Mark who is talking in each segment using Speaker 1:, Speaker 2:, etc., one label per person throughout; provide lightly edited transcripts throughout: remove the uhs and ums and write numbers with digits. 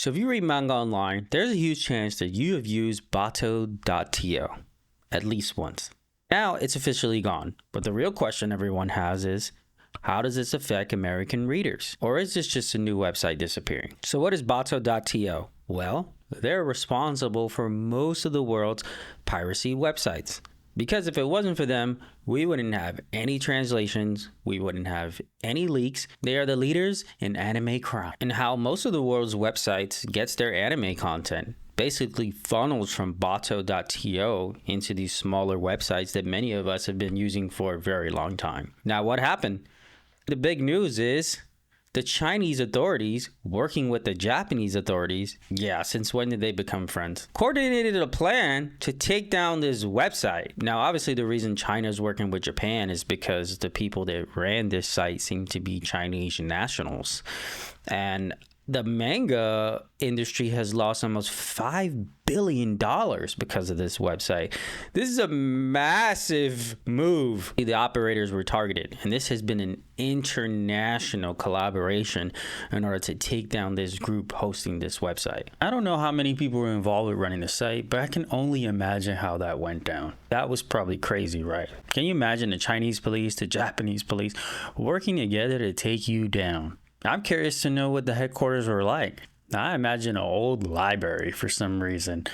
Speaker 1: So if you read manga online, there's a huge chance that you have used Bato.to at least once. Now it's officially gone, but the real question everyone has is, how does this affect American readers? Or is this just a new website disappearing? So what is Bato.to? Well, they're responsible for most of the world's piracy websites. Because if it wasn't for them, we wouldn't have any translations, we wouldn't have any leaks. They are the leaders in anime crime. And how most of the world's websites gets their anime content basically funnels from Bato.to into these smaller websites that many of us have been using for a very long time. Now, what happened? The big news is the Chinese authorities working with the Japanese authorities, since when did they become friends? Coordinated a plan to take down this website. Now, obviously, the reason China's working with Japan is because the people that ran this site seem to be Chinese nationals. And the manga industry has lost almost $5 billion because of this website. This is a massive move. The operators were targeted, and this has been an international collaboration in order to take down this group hosting this website. I don't know how many people were involved with running the site, but I can only imagine how that went down. That was probably crazy, right? Can you imagine the Chinese police, the Japanese police working together to take you down? I'm curious to know what the headquarters were like. I imagine an old library for some reason,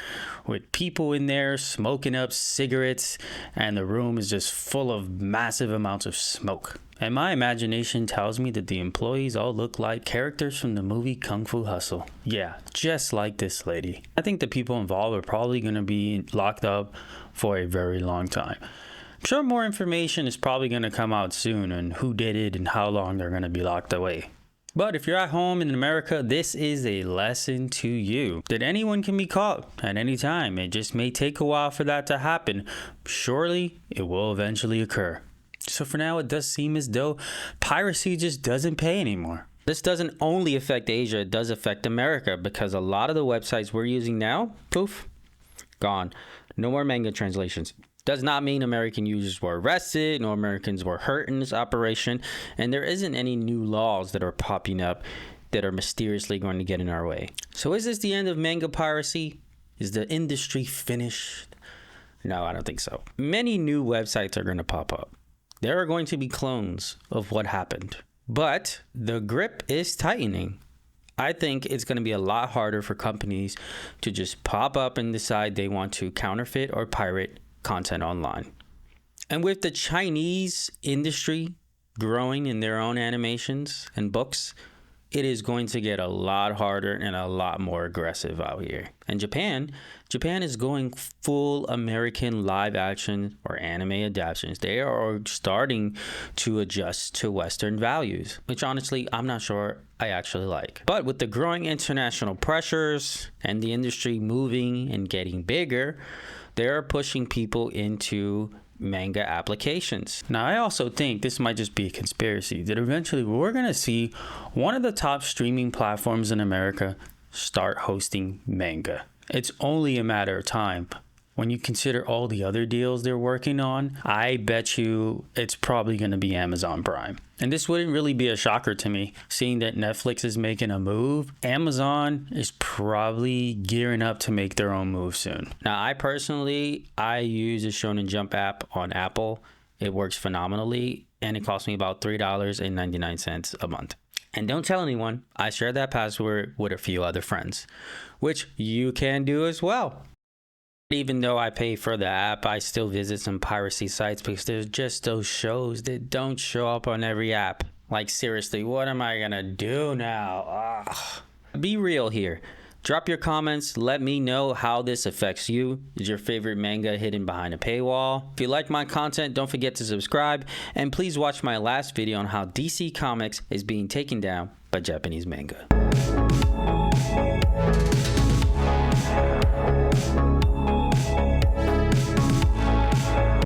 Speaker 1: with people in there smoking up cigarettes, and the room is just full of massive amounts of smoke. And my imagination tells me that the employees all look like characters from the movie Kung Fu Hustle. Yeah, just like this lady. I think the people involved are probably going to be locked up for a very long time. I'm sure more information is probably going to come out soon on who did it and how long they're going to be locked away. But if you're at home in America, this is a lesson to you that anyone can be caught at any time. It just may take a while for that to happen. Surely it will eventually occur. So for now, it does seem as though piracy just doesn't pay anymore. This doesn't only affect Asia, it does affect America, because a lot of the websites we're using now, poof, gone. No more manga translations. Does not mean American users were arrested, no Americans were hurt in this operation, and there isn't any new laws that are popping up that are mysteriously going to get in our way. So is this the end of manga piracy? Is the industry finished? No, I don't think so. Many new websites are going to pop up. There are going to be clones of what happened, but the grip is tightening. I think it's going to be a lot harder for companies to just pop up and decide they want to counterfeit or pirate content online. And with the Chinese industry growing in their own animations and books, it is going to get a lot harder and a lot more aggressive out here. And Japan is going full American live action or anime adaptations. They are starting to adjust to Western values, which honestly, I'm not sure I actually like. But with the growing international pressures and the industry moving and getting bigger, they're pushing people into manga applications. Now, I also think this might just be a conspiracy, that eventually we're going to see one of the top streaming platforms in America start hosting manga. It's only a matter of time. When you consider all the other deals they're working on, I bet you it's probably going to be Amazon Prime. And this wouldn't really be a shocker to me, seeing that Netflix is making a move. Amazon is probably gearing up to make their own move soon. Now, I use the Shonen Jump app on Apple. It works phenomenally, and it costs me about $3.99 a month. And don't tell anyone, I share that password with a few other friends, which you can do as well. Even though I pay for the app, I still visit some piracy sites because there's just those shows that don't show up on every app. Like, seriously, what am I gonna do now? Ugh. Be real here. Drop your comments. Let me know how this affects you. Is your favorite manga hidden behind a paywall? If you like my content, don't forget to subscribe. And please watch my last video on how DC Comics is being taken down by Japanese manga.